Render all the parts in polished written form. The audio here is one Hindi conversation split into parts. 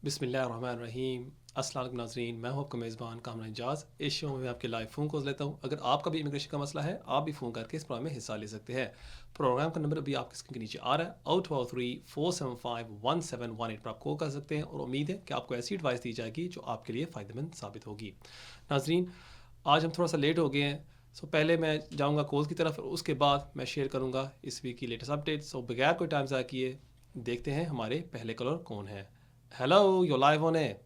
बिस्मिल्लाहिर्रहमानिर्रहीम। अस्सलाम वालेकुम नाज़रीन, मैं हूं आपका मेज़बान कामरान एजाज। इस शो में मैं आपके लाइव फ़ोन कॉल्स लेता हूं। अगर आपका भी इमिग्रेशन का मसला है, आप भी फ़ोन करके इस प्रोग्राम में हिस्सा ले सकते हैं। प्रोग्राम का नंबर अभी आपकी स्क्रीन के नीचे आ रहा है, 0203-475-1718 पर आप कॉल कर सकते हैं और उम्मीद है कि आपको ऐसी एडवाइस दी जाएगी जो आपके लिए फ़ायदेमंद साबित होगी। नाज़रीन, आज हम थोड़ा सा लेट हो गए हैं, सो पहले मैं जाऊँगा कॉल्स की तरफ, उसके बाद मैं शेयर करूँगा इस वीक की लेटेस्ट अपडेट। सो बगैर कोई टाइम ज़ाया किए देखते हैं हमारे पहले कॉलर कौन है। हेलो, यू लाइव ऑन है।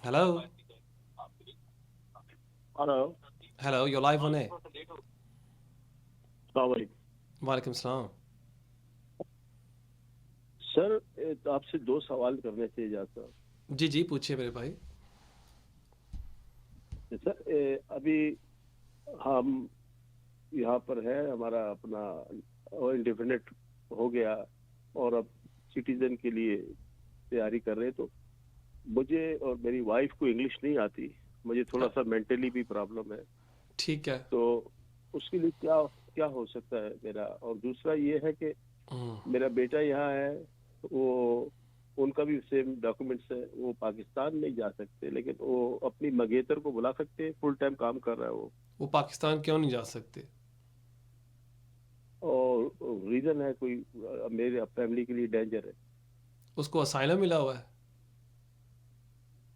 Hello. Hello. Hello, you live on है। अस्सलाम वालेकुम। वालेकुम सलाम। सर आपसे दो सवाल करने थे जाता। जी जी, पूछिए मेरे भाई। सर अभी हम यहाँ पर है, हमारा अपना इंडिपेंडेंट हो गया और अब सिटीजन के लिए तैयारी कर रहे हैं। तो मुझे और मेरी वाइफ को इंग्लिश नहीं आती, मुझे थोड़ा सा मेंटली भी प्रॉब्लम है। ठीक है। तो उसके लिए क्या क्या हो सकता है मेरा? और दूसरा ये है कि मेरा बेटा यहाँ है, वो उनका भी सेम डॉक्यूमेंट्स है, वो पाकिस्तान नहीं जा सकते, लेकिन वो अपनी मंगेतर को बुला सकते हैं, फुल टाइम काम कर रहा है वो। वो पाकिस्तान क्यों नहीं जा सकते? और रीजन है कोई, मेरे फैमिली के लिए डेंजर है। उसको असाइलम मिला हुआ है?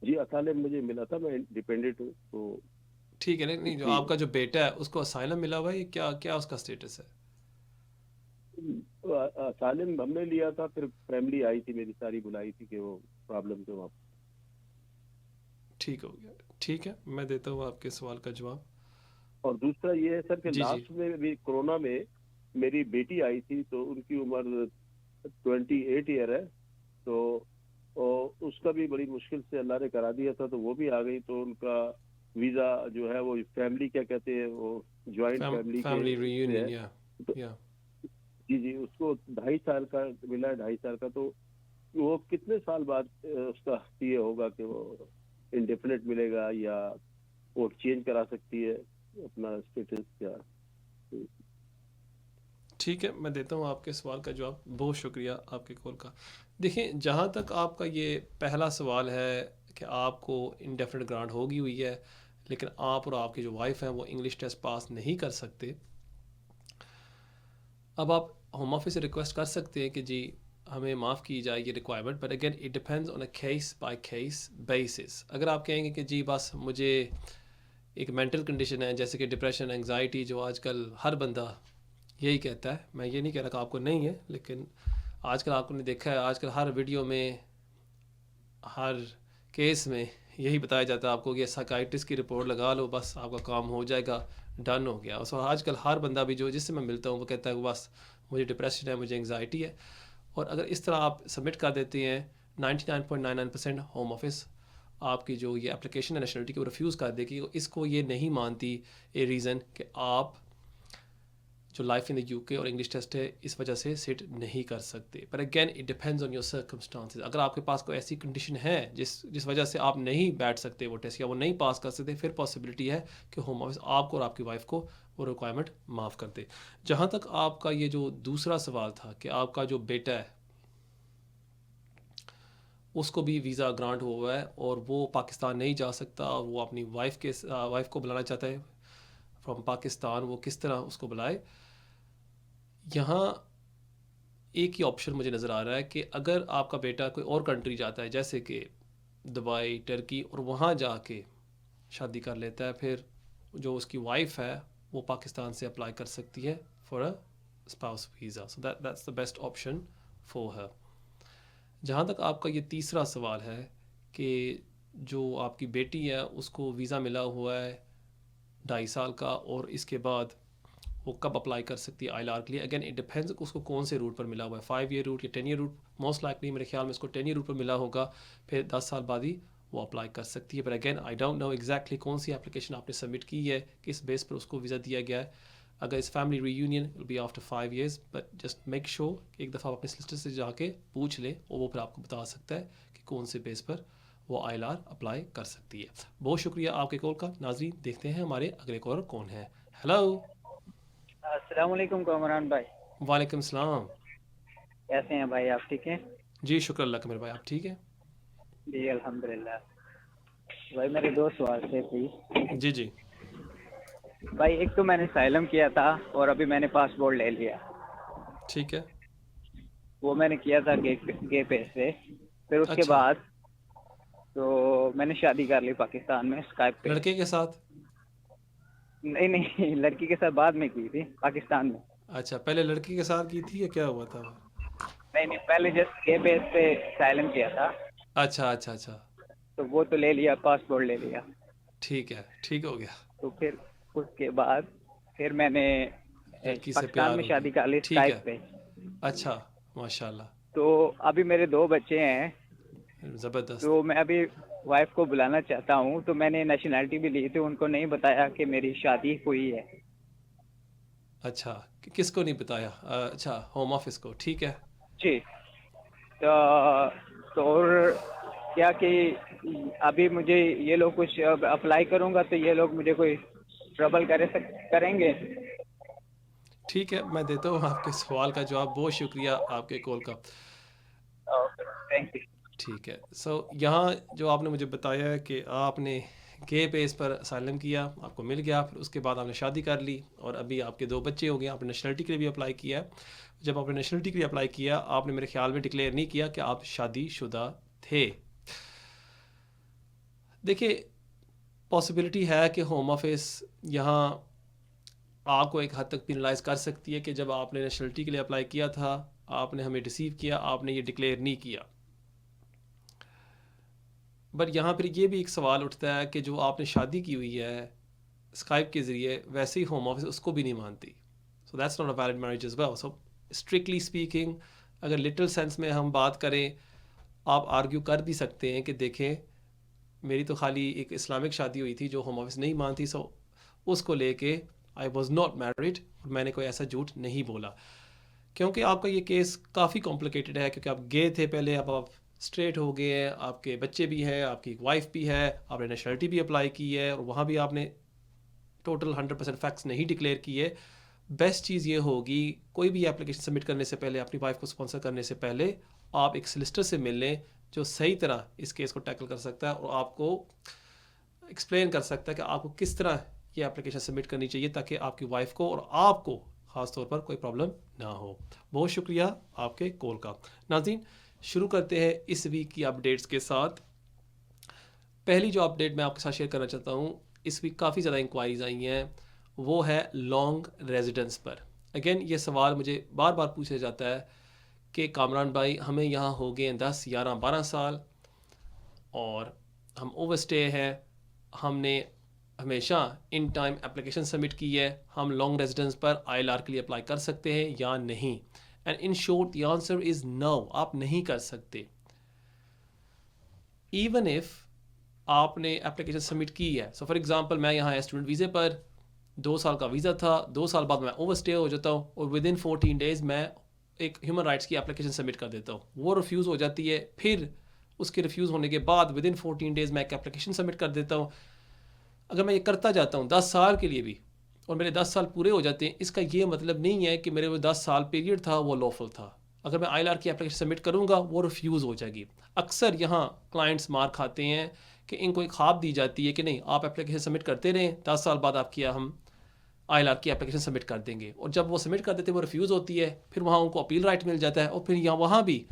जी, असाइलम मुझे मिला था, मैं डिपेंडेंट हूँ तो ठीक है। नहीं नहीं, जो इसलिए आपका जो बेटा है उसको असाइलम मिला हुआ है, ये क्या क्या उसका स्टेटस है? असाइलम हमने लिया था, फिर फैमिली आई थी मेरी सारी, बुलाई थी कि वो प्रॉब्लम थे वहाँ। ठीक हो गया। ठीक है, मैं देता हूँ आपके सवाल का जवाब। और दूसरा ये है सर कि जी जी। लास्ट में भी कोरोना में मेरी बेटी आई थी, तो उनकी उम्र 28 ईयर है। तो उसका भी बड़ी मुश्किल से अल्लाह ने करा दिया था, तो वो भी आ गई। तो उनका वीजा जो है वो फैमिली क्या कहते हैं, वो ज्वाइंट फैमिली के फैमिली से रीयूनियन, है। तो या जी जी, उसको 2.5 साल का मिला है, 2.5 साल का। तो वो कितने साल बाद उसका ये होगा कि वो इंडेफिनेट मिलेगा, या वो चेंज करा सकती है अपना स्टेटस या? ठीक है, मैं देता हूँ आपके सवाल का जवाब। बहुत शुक्रिया आपके कॉल का। देखिए, जहाँ तक आपका ये पहला सवाल है कि आपको इंडेफिनिट ग्रांट होगी हुई है, लेकिन आप और आपकी जो वाइफ हैं वो इंग्लिश टेस्ट पास नहीं कर सकते। अब आप होम ऑफिस से रिक्वेस्ट कर सकते हैं कि जी हमें माफ़ की जाए ये requirement, but again it depends on a case by case basis. अगर आप कहेंगे कि जी बस मुझे एक मेंटल कंडीशन है जैसे कि डिप्रेशन, एंग्जाइटी, जो आजकल हर बंदा यही कहता है, मैं ये नहीं कह रहा कि आपको नहीं है, लेकिन आजकल आपने देखा है, आजकल हर वीडियो में, हर केस में यही बताया जाता है आपको कि साइकाइट्रिस्ट की रिपोर्ट लगा लो, बस आपका काम हो जाएगा, डन हो गया। सो आजकल हर बंदा भी जो जिससे मैं मिलता हूँ वो कहता है कि बस मुझे डिप्रेशन है, मुझे एंग्जाइटी है। और अगर इस तरह आप सबमिट कर देते हैं, 99.99% होम ऑफिस आपकी जो ये एप्लीकेशन है नेशनलिटी की, वो रिफ्यूज़ कर देगी। इसको ये नहीं मानती ए रीज़न कि आप जो लाइफ इन द यूके और इंग्लिश टेस्ट है इस वजह से सिट नहीं कर सकते। पर again it depends on your circumstances. अगर आपके पास कोई ऐसी कंडीशन है जिस वजह से आप नहीं बैठ सकते वो टेस्ट या वो नहीं पास कर सकते, फिर पॉसिबिलिटी है कि होम ऑफिस आपको और आपकी वाइफ को वो रिक्वायरमेंट माफ़ कर दे। जहाँ तक आपका ये जो दूसरा सवाल था कि आपका जो बेटा है उसको भी वीज़ा ग्रांट हुआ है और वो पाकिस्तान नहीं जा सकता, और वो अपनी वाइफ को बुलाना चाहता है फ्रॉम पाकिस्तान, वो किस तरह उसको बुलाए? यहाँ एक ही ऑप्शन मुझे नज़र आ रहा है कि अगर आपका बेटा कोई और कंट्री जाता है जैसे कि दुबई, टर्की, और वहाँ जाके शादी कर लेता है, फिर जो उसकी वाइफ है वो पाकिस्तान से अप्लाई कर सकती है for a spouse visa. So that's the best option for her. जहाँ तक आपका ये तीसरा सवाल है कि जो आपकी बेटी है उसको वीज़ा मिला हुआ है 2.5 साल का, और इसके बाद वो कब अप्लाई कर सकती है ILR के लिए? अगेन इट डिपेंड्स उसको कौन से रूट पर मिला हुआ है, 5 ईयर रूट या 10 ईयर रूट। मोस्ट लाइकली मेरे ख्याल में इसको 10 ईयर रूट पर मिला होगा, फिर 10 साल बाद ही वो अप्लाई कर सकती है। पर again I don't know exactly कौन सी एप्लीकेशन आपने सबमिट की है, किस बेस पर उसको वीज़ा दिया गया है। अगर इस family reunion will be after 5 years, but just make sure एक दफ़ा अपने सिस्टर से जाके पूछ ले, और वो फिर आपको बता सकता है कि कौन से बेस पर वो ILR अप्लाई कर सकती है। बहुत शुक्रिया आपके कॉल का। नाजरीन, देखते हैं हमारे अगले कॉलर कौन है। हेलो। अस्सलाम वालेकुम कामरान भाई। वालेकुम सलाम। कैसे हैं भाई, आप ठीक हैं? जी शुक्र अल्लाह का मेरे भाई, आप ठीक है? जी अल्हम्दुलिल्लाह। भाई मेरे दो सवाल थे प्लीज। जी जी। भाई एक तो मैंने साइलम किया था और अभी मैंने पासपोर्ट ले लिया। ठीक है। वो मैंने किया था गे पे से। फिर उसके अच्छा, बाद तो मैंने शादी कर ली पाकिस्तान में स्काइप पे। लड़के के साथ? नहीं नहीं लड़की के साथ बाद में की थी पाकिस्तान में। अच्छा, पहले लड़के के साथ की थी या क्या हुआ था? नहीं नहीं, पहले जस्ट गे पे से साइलम किया था। अच्छा अच्छा अच्छा। तो वो तो ले लिया, पासपोर्ट ले लिया। ठीक है, ठीक हो गया। तो फिर उसके बाद फिर मैंने लड़की से पाकिस्तान प्यार में हो शादी गया, कर ली ठीक स्काइप है। पे। अच्छा, माशाल्लाह, तो अभी मेरे दो बच्चे हैं। ज़बरदस्त। तो मैं अभी वाइफ को बुलाना चाहता हूँ, तो मैंने नेशनैलिटी भी ली थी, उनको नहीं बताया कि मेरी शादी हुई है। अच्छा, किसको नहीं बताया? अच्छा, होम ऑफिस को, ठीक है। जी। तो और क्या कि अभी मुझे ये लोग कुछ अप्लाई करूँगा तो ये लोग मुझे कोई ट्रबल करेंगे। ठीक है, मैं देता हूँ आपके सवाल का जवाब। बहुत शुक्रिया आपके कॉल का। Thank you. ठीक है, सो यहाँ जो आपने मुझे बताया है कि आपने के बेस पर असाइलम किया, आपको मिल गया, फिर उसके बाद आपने शादी कर ली और अभी आपके दो बच्चे हो गए, आपने नेशनलिटी के लिए भी अप्लाई किया है। जब आपने नेशनलिटी के लिए अप्लाई किया, आपने मेरे ख्याल में डिक्लेयर नहीं किया कि आप शादीशुदा थे। देखिए, पॉसिबिलिटी है कि होम ऑफिस यहाँ आपको एक हद तक पिनलाइज कर सकती है कि जब आपने नेशनलिटी के लिए अप्लाई किया था, आपने हमें रिसीव किया, आपने ये डिक्लेयर नहीं किया। बट यहाँ पर ये भी एक सवाल उठता है कि जो आपने शादी की हुई है स्काइप के ज़रिए, वैसे ही होम ऑफिस उसको भी नहीं मानती। So that's not a valid marriage as well. So strictly speaking, अगर लिटिल सेंस में हम बात करें, आप आर्ग्यू कर भी सकते हैं कि देखें, मेरी तो खाली एक इस्लामिक शादी हुई थी जो होम ऑफिस नहीं मानती, सो उसको लेके आई वॉज नॉट मैरिड, और मैंने कोई ऐसा झूठ नहीं बोला। क्योंकि आपका ये केस काफ़ी कॉम्प्लिकेटेड है, क्योंकि आप गए थे पहले, अब आप स्ट्रेट हो गए हैं, आपके बच्चे भी हैं, आपकी एक वाइफ भी है, आपने नेशनलिटी भी अप्लाई की है और वहाँ भी आपने टोटल 100% फैक्ट्स नहीं डिक्लेयर किए। बेस्ट चीज़ ये होगी, कोई भी एप्लीकेशन सबमिट करने से पहले, अपनी वाइफ को स्पॉन्सर करने से पहले, आप एक सलिसिटर से मिल लें जो सही तरह इस केस को टैकल कर सकता है और आपको एक्सप्लेन कर सकता है कि आपको किस तरह ये एप्लीकेशन सबमिट करनी चाहिए, ताकि आपकी वाइफ को और आपको ख़ास तौर पर कोई प्रॉब्लम ना हो। बहुत शुक्रिया आपके कॉल का। नाज़रीन, शुरू करते हैं इस वीक की अपडेट्स के साथ। पहली जो अपडेट मैं आपके साथ शेयर करना चाहता हूँ, इस वीक काफ़ी ज़्यादा इंक्वायरीज आई हैं, वो है लॉन्ग रेजिडेंस पर। अगेन ये सवाल मुझे बार बार पूछा जाता है कि कामरान भाई, हमें यहाँ हो गए 10, 11, 12 साल और हम ओवरस्टे हैं, हमने हमेशा इन टाइम एप्लीकेशन सबमिट की है, हम लॉन्ग रेजिडेंस पर ILR के लिए अप्लाई कर सकते हैं या नहीं? And in short the answer is no, आप नहीं कर सकते। इवन इफ़ आपने एप्लीकेशन सबमिट की है, सो फॉर एग्जांपल मैं यहाँ स्टूडेंट वीज़े पर, 2 साल का वीज़ा था, 2 साल बाद मैं ओवरस्टे हो जाता हूँ और विद इन 14 डेज़ मैं एक ह्यूमन राइट्स की एप्लीकेशन सबमिट कर देता हूँ, वो रिफ्यूज़ हो जाती है। फिर उसके रिफ्यूज़ होने के बाद विद इन 14 डेज़ मैं एक एप्लीकेशन सबमिट कर देता हूँ। अगर मैं ये करता जाता हूँ 10 साल के लिए भी और मेरे 10 साल पूरे हो जाते हैं, इसका ये मतलब नहीं है कि मेरे वो 10 साल पीरियड था वो लॉफुल था। अगर मैं ILR की एप्लीकेशन सबमिट करूँगा, वो रिफ्यूज़ हो जाएगी। अक्सर यहाँ क्लाइंट्स मार खाते हैं कि इनको एक ख्वाब दी जाती है कि नहीं, आप एप्लीकेशन सबमिट करते रहें, 10 साल बाद आपकी हम ILR की एप्लीकेशन सबमिट कर देंगे। और जब वो सबमिट कर देते हैं, वो रिफ्यूज़ होती है, फिर वहाँ उनको अपील राइट मिल जाता है और फिर यहाँ वहाँ भी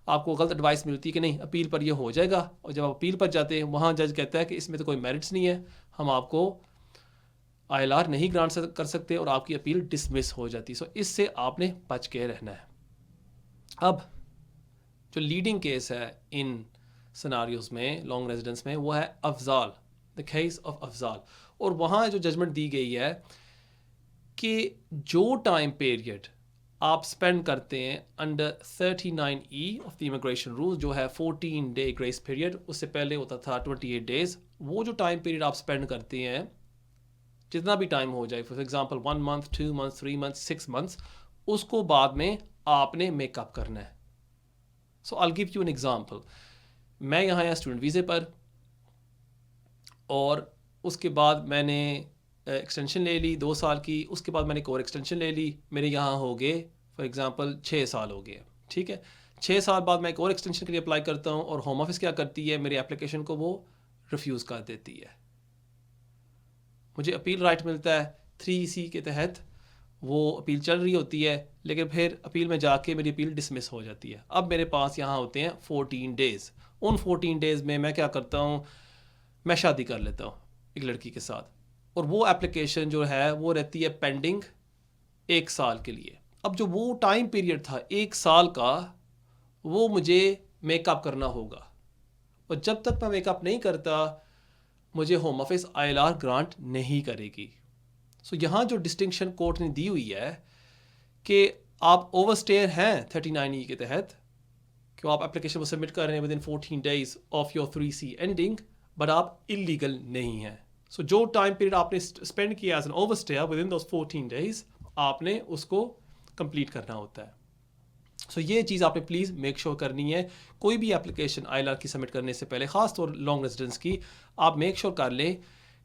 आपको गलत एडवाइस मिलती है कि नहीं, अपील पर ये हो जाएगा। और जब आप अपील पर जाते हैं, वहाँ जज कहता है कि इसमें तो कोई मेरिट्स नहीं है, हम आपको ILR नहीं ग्रांट कर सकते और आपकी अपील डिसमिस हो जाती है। सो इससे आपने बच के रहना है। अब जो लीडिंग केस है इन सिनारियोज में, लॉन्ग रेजिडेंस में, वो है Afzal, the case of Afzal. और वहाँ जो जजमेंट दी गई है कि जो टाइम पीरियड आप स्पेंड करते हैं under 39E of the immigration rule, जो है 14 डे ग्रेस पीरियड, उससे पहले होता था 28 डेज, वो जो टाइम पीरियड आप स्पेंड करते हैं, जितना भी टाइम हो जाए, for example 1 month, 2 month, 3 month, 6 months, उसको बाद में आपने मेकअप करना है। So I will give you an example. मैं यहाँ आया स्टूडेंट वीज़े पर और उसके बाद मैंने एक्सटेंशन ले ली 2 साल की, उसके बाद मैंने एक और एक्सटेंशन ले ली, मेरे यहाँ हो गए फॉर एग्जांपल 6 साल हो गए। ठीक है, 6 साल बाद मैं एक और एक्सटेंशन के लिए अप्लाई करता हूँ और होम ऑफिस क्या करती है, मेरी एप्लीकेशन को वो रिफ्यूज़ कर देती है। मुझे अपील राइट मिलता है 3C के तहत, वो अपील चल रही होती है, लेकिन फिर अपील में जाके मेरी अपील डिसमिस हो जाती है। अब मेरे पास यहाँ होते हैं 14 डेज़। उन 14 डेज़ में मैं क्या करता हूँ, मैं शादी कर लेता हूँ एक लड़की के साथ, और वो एप्लीकेशन जो है वो रहती है पेंडिंग 1 साल के लिए। अब जो वो टाइम पीरियड था 1 साल का, वो मुझे मेकअप करना होगा, और जब तक मैं मेकअप नहीं करता मुझे होम ऑफिस ILR ग्रांट नहीं करेगी। सो यहाँ जो डिस्टिंक्शन कोर्ट ने दी हुई है कि आप ओवरस्टेयर हैं 39E के तहत, कि आप एप्लीकेशन को सबमिट कर रहे हैं within 14 days of your 3C एंडिंग, बट आप इलीगल नहीं हैं। सो जो टाइम पीरियड आपने स्पेंड किया as an overstayer within those 14 days, आपने उसको कंप्लीट करना होता है। सो ये चीज़ आपने प्लीज़ मेक श्योर करनी है। कोई भी एप्लीकेशन ILR की सबमिट करने से पहले, ख़ास तौर लॉन्ग रेजिडेंस की, आप मेक श्योर कर लें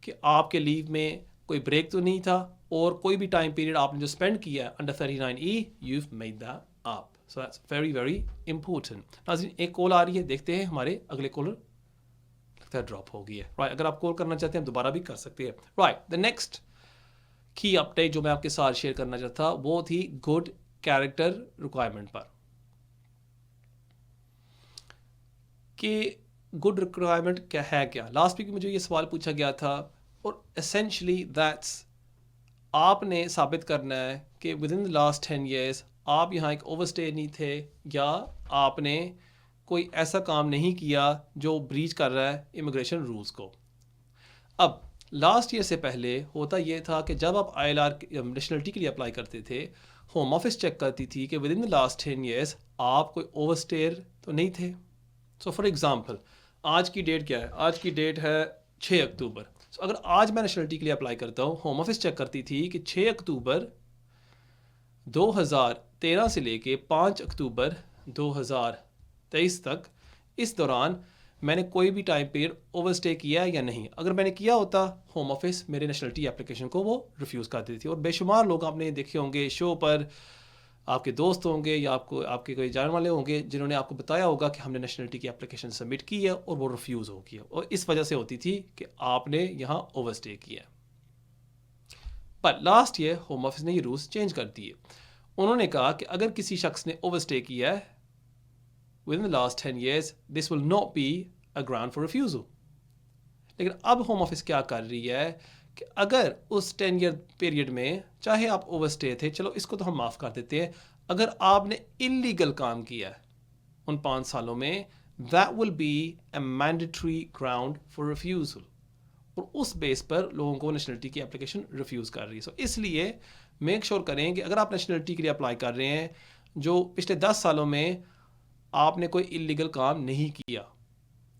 कि आपके लीव में कोई ब्रेक तो नहीं था, और कोई भी टाइम पीरियड आपने जो स्पेंड किया है under 39E, you've made that up. So that's very very important. नाज़रीन, एक कॉल आ रही है, देखते हैं हमारे अगले कॉलर, लगता है ड्रॉप हो गई है। राइट, अगर आप कॉल करना चाहते हैं दोबारा भी कर सकते हैं। राइट, द नेक्स्ट की अपडेट जो मैं आपके साथ शेयर करना चाहता था वो थी गुड कैरेक्टर रिक्वायरमेंट पर, कि गुड रिक्वायरमेंट क्या है। क्या लास्ट वीक मुझे ये सवाल पूछा गया था, और एसेंशली दैट्स, आपने साबित करना है कि with in the last 10 years आप यहाँ एक ओवरस्टे नहीं थे, या आपने कोई ऐसा काम नहीं किया जो ब्रीच कर रहा है इमिग्रेशन रूल्स को। अब लास्ट ईयर से पहले होता ये था कि जब आप ILR नेशनलिटी के लिए अप्लाई करते थे, होम ऑफिस चेक करती थी कि with in the last 10 years आप कोई ओवरस्टेयर तो नहीं थे। सो फॉर एग्जांपल, आज की डेट क्या है, आज की डेट है 6 अक्टूबर। सो अगर आज मैं नेशनलिटी के लिए अप्लाई करता हूँ, होम ऑफिस चेक करती थी कि 6 अक्टूबर 2013 से लेके 5 अक्टूबर 2023 तक, इस दौरान मैंने कोई भी टाइम पीरियड ओवरस्टे किया है या नहीं। अगर मैंने किया होता, होम ऑफिस मेरे नेशनलिटी एप्लीकेशन को वो रिफ्यूज़ कर देती थी। और बेशुमार लोग आपने देखे होंगे शो पर, आपके दोस्त होंगे या आपको आपके कोई जानने वाले होंगे जिन्होंने आपको बताया होगा कि हमने नेशनलिटी की एप्लीकेशन सबमिट की है और वो रिफ्यूज़ हो गया, और इस वजह से होती थी कि आपने यहाँ ओवरस्टे किया। पर लास्ट ईयर होम ऑफिस ने ये रूल्स चेंज कर दिए। उन्होंने कहा कि अगर किसी शख्स ने ओवरस्टे किया है with in the last 10 years, this will not be a ground for refusal. लेकिन अब होम ऑफिस क्या कर रही है कि अगर उस 10 year पीरियड में चाहे आप ओवरस्टे थे, चलो इसको तो हम माफ़ कर देते हैं, अगर आपने इलीगल काम किया है उन 5 सालों में, that will be a mandatory ground for refusal, और उस बेस पर लोगों को नेशनलिटी की एप्लीकेशन रिफ्यूज़ कर रही है। सो इसलिए मेक श्योर करें कि अगर आप नेशनलिटी के लिए अप्लाई कर रहे हैं, जो पिछले 10 सालों में आपने कोई इलीगल काम नहीं किया,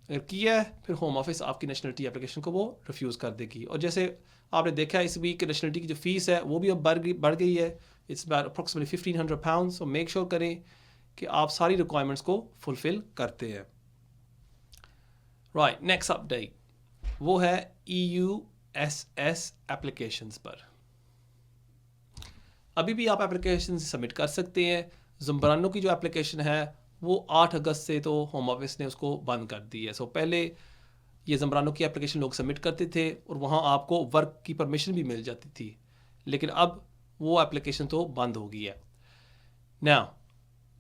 अगर किया है, फिर होम ऑफिस आपकी नेशनलिटी एप्लीकेशन को वो रिफ्यूज़ कर देगी। और जैसे आपने देखा इस वीक नेशनलिटी की जो फ़ीस है वो भी अब बढ़ गई है, it's approximately £1,500। So make sure करें कि आप सारी रिक्वायरमेंट्स को फुलफ़िल करते हैं। राइट, नेक्स्ट अपडेट वो है EUSS एप्लीकेशंस पर। अभी भी आप एप्लीकेशन सबमिट कर सकते हैं। ज़म्ब्रानो की जो एप्लीकेशन है वो 8 अगस्त से तो होम ऑफिस ने उसको बंद कर दी है। सो पहले ये ज़म्ब्रानो की एप्लीकेशन लोग सबमिट करते थे और वहाँ आपको वर्क की परमिशन भी मिल जाती थी, लेकिन अब वो एप्लीकेशन तो बंद हो गई है। नाउ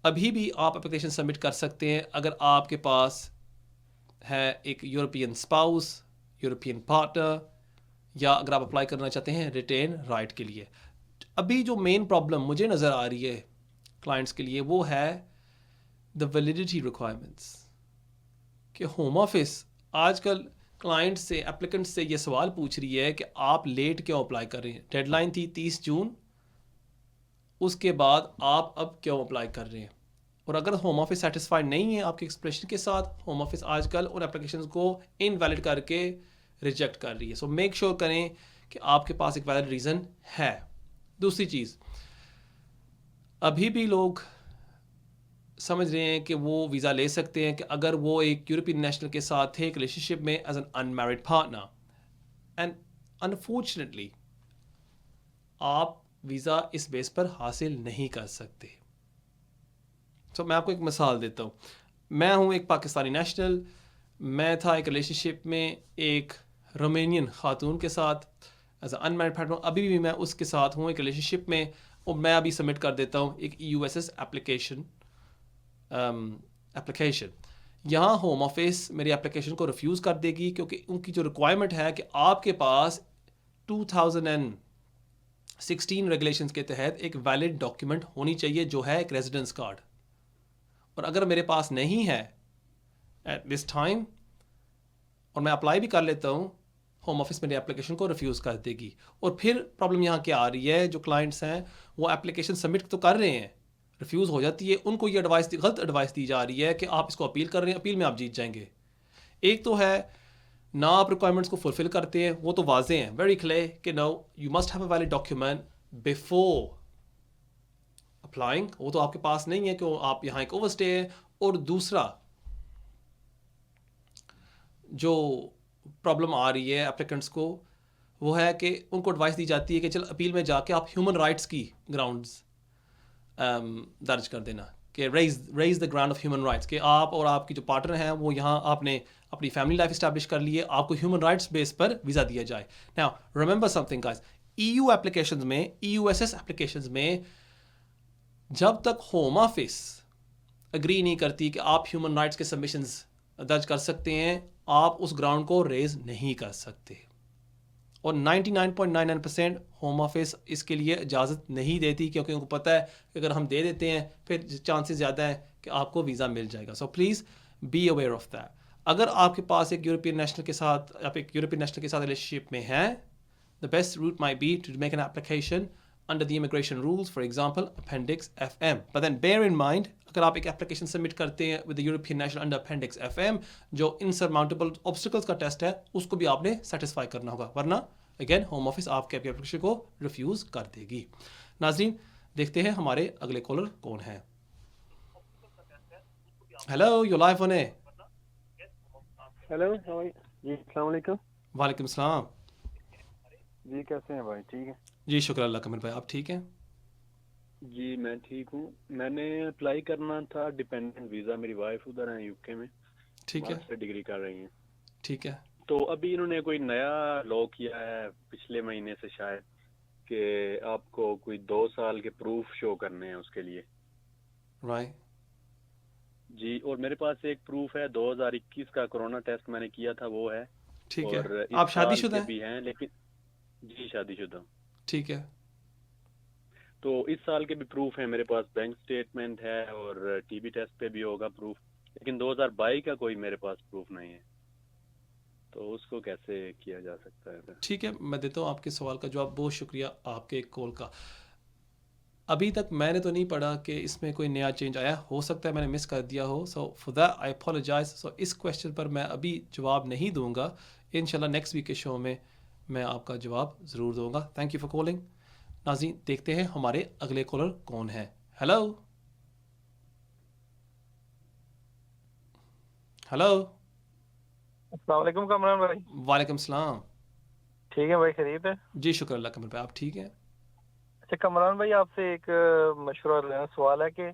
अभी भी आप एप्लीकेशन सबमिट कर सकते हैं अगर आपके पास है एक यूरोपियन स्पाउस, यूरोपियन पार्टनर, या अगर आप अप्लाई करना चाहते हैं रिटेन राइट के लिए। अभी जो मेन प्रॉब्लम मुझे नज़र आ रही है क्लाइंट्स के लिए वो है द वैलिडिटी रिक्वायरमेंट्स, कि होम ऑफिस आजकल क्लाइंट से, एप्लीकेंट से ये सवाल पूछ रही है कि आप लेट क्यों अप्लाई कर रहे हैं। डेडलाइन थी 30 जून, उसके बाद आप अब क्यों अप्लाई कर रहे हैं। और अगर होम ऑफिस सेटिस्फाइड नहीं है आपके एक्सप्रेशन के साथ, होम ऑफिस आजकल उन एप्लीकेशंस को इनवैलिड करके रिजेक्ट कर रही है। सो मेक श्योर करें कि आपके पास एक वैलिड रीज़न है। दूसरी चीज़, अभी भी लोग समझ रहे हैं कि वो वीज़ा ले सकते हैं कि अगर वो एक यूरोपियन नेशनल के साथ थे एक रिलेशनशिप में as an unmarried partner, and unfortunately आप वीज़ा इस बेस पर हासिल नहीं कर सकते। तो मैं आपको एक मिसाल देता हूँ। मैं हूँ एक पाकिस्तानी नेशनल, मैं था एक रिलेशनशिप में एक रोमेनियन खातून के साथ एज अनमैरिड पार्टनर, अभी भी मैं उसके साथ हूँ एक रिलेशनशिप में, और मैं अभी सबमिट कर देता हूँ एक यूएसएस एप्लीकेशन। यहाँ होम ऑफिस मेरी एप्लीकेशन को रिफ्यूज़ कर देगी, क्योंकि उनकी जो रिक्वायरमेंट है कि आपके पास 2016 रेगुलेशंस के तहत एक वैलिड डॉक्यूमेंट होनी चाहिए, जो है एक रेजिडेंस कार्ड। और अगर मेरे पास नहीं है एट दिस टाइम और मैं अप्लाई भी कर लेता हूँ, होम ऑफिस मेरी एप्लीकेशन को रिफ्यूज़ कर देगी। और फिर प्रॉब्लम यहाँ क्या आ रही है, जो क्लाइंट्स हैं वो एप्लीकेशन सबमिट तो कर रहे हैं, रिफ्यूज़ हो जाती है, उनको ये गलत एडवाइस दी जा रही है कि आप इसको अपील कर रहे हैं, अपील में आप जीत जाएंगे। एक तो है ना आप रिक्वायरमेंट्स को फुलफिल करते हैं, वो तो वाजे हैं, वेरी क्लियर कि no you must have a valid document before applying, वो तो आपके पास नहीं है कि आप यहाँ एक ओवरस्टे है। और दूसरा जो प्रॉब्लम आ रही है एप्लीकेंट्स को, वो है कि उनको एडवाइस दी जाती है कि चल अपील में जाके आप ह्यूमन राइट्स की ग्राउंड्स दर्ज कर देना, कि raise the ground of human rights, कि आप और आपकी जो पार्टनर हैं वो यहाँ आपने अपनी फैमिली लाइफ इस्टेब्लिश कर ली है, आपको ह्यूमन राइट्स बेस पर वीज़ा दिया जाए। Now remember something guys, EU applications में, EUSS एप्लीकेशंस में जब तक होम ऑफिस एग्री नहीं करती कि आप ह्यूमन राइट्स के सबमिशंस दर्ज कर सकते हैं, आप उस ग्राउंड को रेज नहीं कर सकते। और 99.99% होम ऑफिस इसके लिए इजाज़त नहीं देती, क्योंकि उनको पता है कि अगर हम दे देते हैं फिर चांसेस ज़्यादा है कि आपको वीज़ा मिल जाएगा। So please be aware of that. अगर आपके पास एक यूरोपियन नेशनल के साथ, आप एक यूरोपियन नेशनल के साथ रिलेशनशिप में हैं, the best route might be to make an application under the immigration rules, for example, Appendix FM. But then bear in mind, अगर आप एक एप्लीकेशन सबमिट करते हैं with the European National under Appendix FM, जो insurmountable obstacles का टेस्ट है, उसको भी आपने सेटिस्फाई करना होगा, वरना अगेन होम ऑफिस आपके एप्लीकेशन को रिफ्यूज़ कर देगी। नाजरीन, देखते हैं हमारे अगले कॉलर कौन है। Hello, you live on air. Hello जी, अस्सलाम वालेकुम। वालेकुम सलाम जी, कैसे हैं भाई? ठीक है जी, शुक्र अल्लाह कमर भाई, आप ठीक हैं? जी, मैं ठीक हूँ। मैंने अप्लाई करना था डिपेंडेंट वीज़ा, मेरी वाइफ उधर है यूके में, ठीक है, मास्टर डिग्री कर रही हैं। ठीक है। तो अभी इन्होंने कोई नया लॉ किया है पिछले महीने से शायद, कि आपको कोई 2 साल के प्रूफ शो करने हैं उसके लिए। राइट जी, और मेरे पास एक प्रूफ है 2021 का कोरोना टेस्ट मैंने किया था, वो है। ठीक और है। इस आप साल शादीशुदा के हैं? भी हैं, लेकिन जी शादीशुदा हूँ। ठीक है। तो इस साल के भी प्रूफ है मेरे पास, बैंक स्टेटमेंट है और टीबी टेस्ट पे भी होगा प्रूफ, लेकिन 2022 का कोई मेरे पास प्रूफ नहीं है। तो उसको कैसे किया जा सकता है? ठीक है, मैं देता हूँ आपके सवाल का जवाब। बहुत शुक्रिया आपके कॉल का। अभी तक मैंने तो नहीं पढ़ा कि इसमें कोई नया चेंज आया, हो सकता है मैंने मिस कर दिया हो, so for that I apologise. So इस क्वेश्चन पर मैं अभी जवाब नहीं दूंगा, इंशाल्लाह नेक्स्ट वीक के शो में मैं आपका जवाब ज़रूर दूंगा। Thank you for calling. नाज़रीन, देखते हैं हमारे अगले कॉलर कौन है। Hello hello. अस्सलाम वालेकुम कमरान भाई। वालेकुम सलाम। ठीक है भाई, खैरियत है? जी शुक्र अल्लाह कमर भाई, आप ठीक हैं? अच्छा कमरान भाई, आपसे एक मशवरा लेना सवाल है कि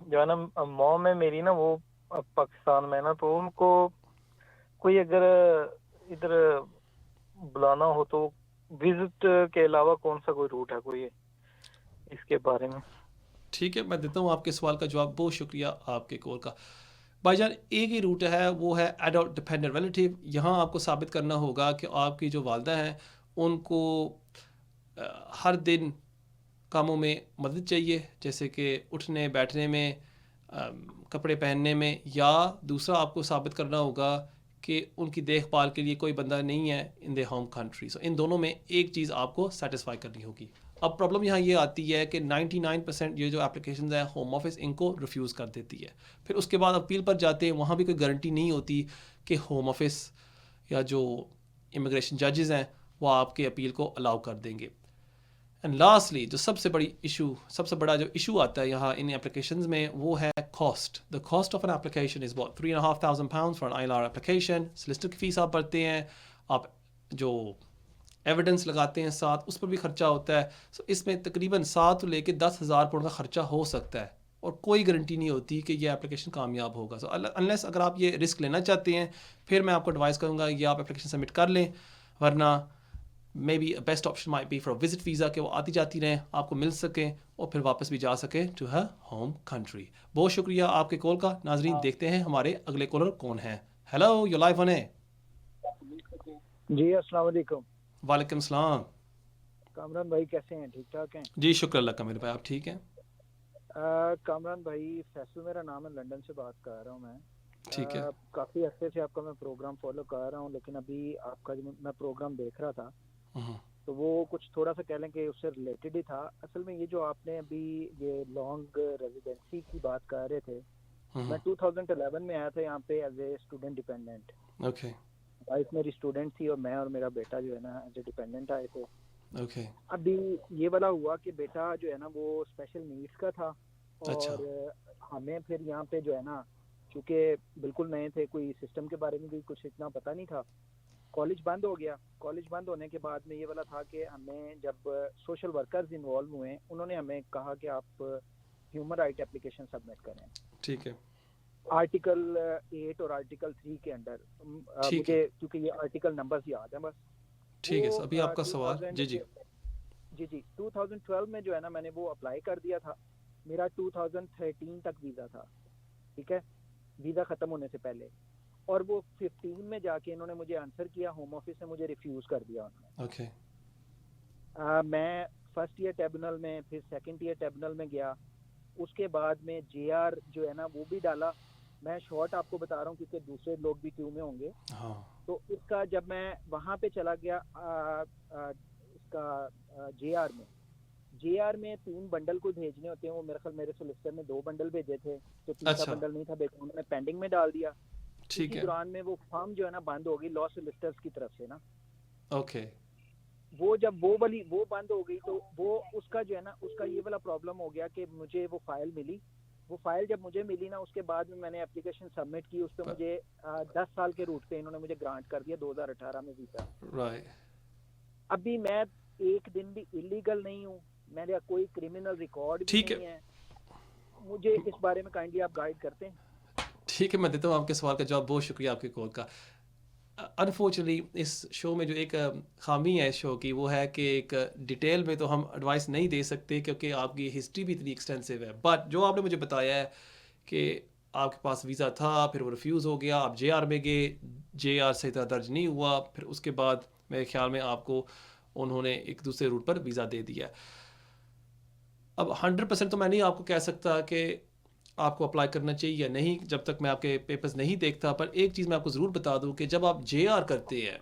जो है ना मॉम है मेरी ना, वो पाकिस्तान में ना, तो उनको कोई अगर इधर बुलाना हो तो विजिट के अलावा कौन सा कोई रूट है कोई इसके बारे में? ठीक है, मैं देता हूँ आपके सवाल का जवाब। बहुत शुक्रिया आपके कॉल का। भाईजान, एक ही रूट है, वो है एडल्ट डिपेंडेंट रिलेटिव। यहाँ आपको साबित करना होगा कि आपकी जो वालदा हैं उनको हर दिन कामों में मदद चाहिए, जैसे कि उठने बैठने में, कपड़े पहनने में, या दूसरा आपको साबित करना होगा कि उनकी देखभाल के लिए कोई बंदा नहीं है इन द होम कंट्री। सो इन दोनों में एक चीज़ आपको सेटिस्फाई करनी होगी। अब प्रॉब्लम यहाँ ये आती है कि 99% ये जो एप्लीकेशंस हैं होम ऑफिस इनको रिफ्यूज़ कर देती है। फिर उसके बाद अपील पर जाते हैं, वहाँ भी कोई गारंटी नहीं होती कि होम ऑफिस या जो इमिग्रेशन जजेस हैं वो आपके अपील को अलाउ कर देंगे। एंड लास्टली जो सबसे बड़ा जो इशू आता है यहाँ इन एप्लीकेशंस में, वो है cost. The cost of an application is about £3,500 for an ILR application. Solicitor की फ़ीस आप भरते हैं, आप जो एविडेंस लगाते हैं साथ, उस पर भी खर्चा होता है। सो इसमें तकरीबन 7 लेके 10,000 पाउंड का खर्चा हो सकता है और कोई गारंटी नहीं होती कि ये एप्लीकेशन कामयाब होगा। सो अनलेस अगर आप ये रिस्क लेना चाहते हैं, फिर मैं आपको एडवाइस करूँगा ये आप एप्लीकेशन सबमिट कर लें, वरना may be best option might be for visit visa कि वो आती जाती रहें, आपको मिल सकें और फिर वापस भी जा सकें टू हर होम कंट्री। बहुत शुक्रिया आपके कॉल का। नाजरीन देखते हैं हमारे अगले कॉलर कौन है। हेलो, यू लाइव ऑन है। जी अस्सलाम वालेकुम। वालेकुम सलाम। कामरान भाई कैसे हैं? ठीक ठाक हैं? जी शुक्र अल्लाह का मेरे भाई, आप ठीक हैं? कामरान भाई फैसल मेरा नाम है, लंदन से बात कर रहा हूँ मैं। ठीक है। काफ़ी अर्से से आपका मैं प्रोग्राम फॉलो कर रहा हूँ, लेकिन अभी आपका जो मैं प्रोग्राम देख रहा था तो वो कुछ थोड़ा सा कह लें कि उससे रिलेटेड ही था। असल में ये जो आपने अभी ये लॉन्ग रेजिडेंसी की बात कर रहे थे, मैं 2011 में आया था यहाँ पे as a student dependent. Okay. Wife मेरी स्टूडेंट थी और मैं और मेरा बेटा जो है ना एज ए डिपेंडेंट आए थे। ओके। अभी ये वाला हुआ कि बेटा जो है ना वो स्पेशल नीड्स का था अच्छा। और हमें फिर यहाँ पे जो है ना चूँकि बिल्कुल नए थे, कोई सिस्टम के बारे में भी कुछ इतना पता नहीं था। कॉलेज बंद हो गया। कॉलेज बंद होने के बाद में ये वाला था कि हमें जब सोशल वर्कर्स इन्वॉल्व हुए, उन्होंने हमें कहा कि आप ह्यूमन राइट एप्लीकेशन सबमिट करें। ठीक है। आर्टिकल 8 और आर्टिकल 3 के अंडर ठीक है। मुझे क्योंकि ये आर्टिकल नंबर्स याद हैं बस। ठीक है, वो अभी आपका सवाल। जी जी। जी 2012 में जो है ना मैंने वो अप्लाई कर दिया था। मेरा 2013 तक वीज़ा था, ठीक है, वीज़ा ख़त्म होने से पहले। और वो 15 में जाके इन्होंने मुझे आंसर किया, होम ऑफिस ने मुझे रिफ्यूज़ कर दिया उन्होंने। ओके। मैं फर्स्ट ईयर ट्रिब्यूनल में, फिर सेकंड ईयर ट्रिब्यूनल में गया। उसके बाद में जेआर जो है ना वो भी डाला। मैं शॉर्ट आपको बता रहा हूँ क्योंकि दूसरे लोग भी क्यू में होंगे। हाँ। तो इसका जब मैं वहाँ पे चला गया इसका जेआर में 3 बंडल को भेजने होते हैं। वो मेरे ख्याल मेरे सोलिसिटर ने 2 बंडल भेजे थे, तो तीसरा अच्छा। बंडल नहीं था भेजा, उन्होंने पेंडिंग में डाल दिया। ठीक इसी है। दौरान में वो फॉर्म जो है ना बंद हो गई लॉ सोलिसिटर्स की तरफ से ना। ओके। वो जब वो बंद हो गई तो वो उसका जो है ना उसका ये वाला प्रॉब्लम हो गया कि मुझे वो फाइल मिली। वो फाइल जब मुझे मिली ना उसके बाद में मैंने एप्लीकेशन सबमिट की। उस पर मुझे 10 साल के रूट पे इन्होंने मुझे ग्रांट कर दिया 2018 में वीज़ा। राइट। अभी मैं एक दिन भी इलीगल नहीं हूँ, मेरा कोई क्रिमिनल रिकॉर्ड भी ठीक नहीं है। मुझे इस बारे में काइंडली आप गाइड करते हैं? ठीक है, मैं देता हूँ आपके सवाल का जवाब। बहुत शुक्रिया आपके कॉल का। अनफॉर्चुनेटली इस शो में जो एक खामी है इस शो की, वो है कि एक डिटेल में तो हम एडवाइस नहीं दे सकते क्योंकि आपकी हिस्ट्री भी इतनी एक्सटेंसिव है। बट जो आपने मुझे बताया है कि आपके पास वीज़ा था, फिर वो रिफ्यूज़ हो गया, आप जेआर में गए, जेआर से इतना दर्ज नहीं हुआ, फिर उसके बाद मेरे ख्याल में आपको उन्होंने एक दूसरे रूट पर वीज़ा दे दिया। अब 100% तो मैं नहीं आपको कह सकता कि आपको अप्लाई करना चाहिए या नहीं जब तक मैं आपके पेपर्स नहीं देखता। पर एक चीज़ मैं आपको ज़रूर बता दूं कि जब आप जेआर करते हैं,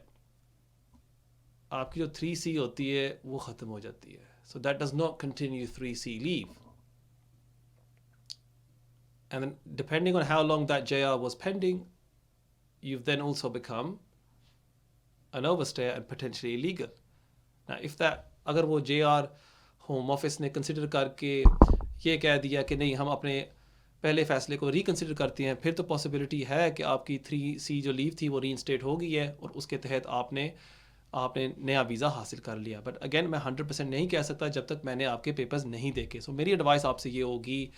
आपकी जो 3C होती है वो ख़त्म हो जाती है। So that does not continue 3C leave, and then depending on how long that JR was pending, you've then also become an overstay and potentially illegal. Now if that, अगर वो JR होम ऑफिस ने कंसिडर करके ये कह दिया कि नहीं हम अपने पहले फ़ैसले को रिकंसिडर करते हैं, फिर तो पॉसिबिलिटी है कि आपकी 3C जो लीव थी वो रीइंस्टेट हो गई है और उसके तहत आपने नया वीज़ा हासिल कर लिया। बट अगेन मैं 100% नहीं कह सकता जब तक मैंने आपके पेपर्स नहीं देखे। सो मेरी एडवाइस आपसे ये होगी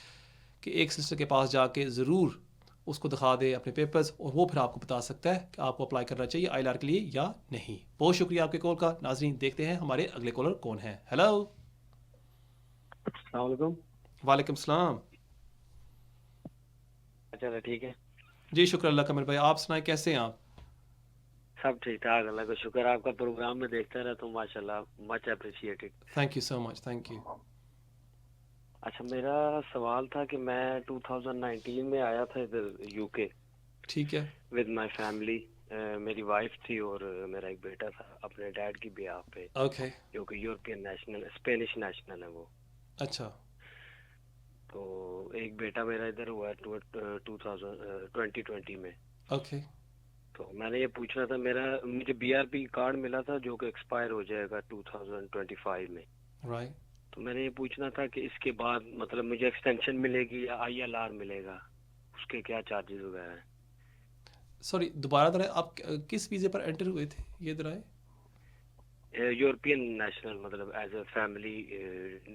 कि एक सिस्टर के पास जाके ज़रूर उसको दिखा दे अपने पेपर्स और वो फिर आपको बता सकता है कि आपको अप्लाई करना चाहिए ILR के लिए या नहीं। बहुत शुक्रिया आपके कॉल का। नाजरीन देखते हैं हमारे अगले कॉलर कौन है। हेलो। वालेकुम सलाम। चलो ठीक है जी शुक्र अल्लाह का मेरे भाई, आप सुनाए कैसे हैं आप? सब ठीक ठाक, अल्लाह का शुक्र। आपका प्रोग्राम में देखता रहता हूँ माशाल्लाह, much appreciated. Thank you so much. Thank you. अच्छा, मेरा सवाल था कि मैं 2019 में आया था इधर यूके। ठीक है। With my family. मेरी वाइफ थी और मेरा एक बेटा था अपने डैड की ब्याह पे। ओके। जो कि यूरोपियन नेशनल, स्पेनिश नेशनल है वो। अच्छा। तो एक बेटा मेरा इधर हुआ 2020 में। ओके। तो मैंने ये पूछना था, मुझे BRP कार्ड मिला था जो कि एक्सपायर हो जाएगा 2025 में। राइट। तो मैंने ये पूछना था कि इसके बाद मतलब मुझे एक्सटेंशन मिलेगी या ILR मिलेगा, उसके क्या चार्जेस वगैरह हैं? सॉरी दोबारा दोहराए, आप किस वीज़े पर एंटर हुए थे ये दोहराए? यूरोपियन नेशनल, मतलब as a family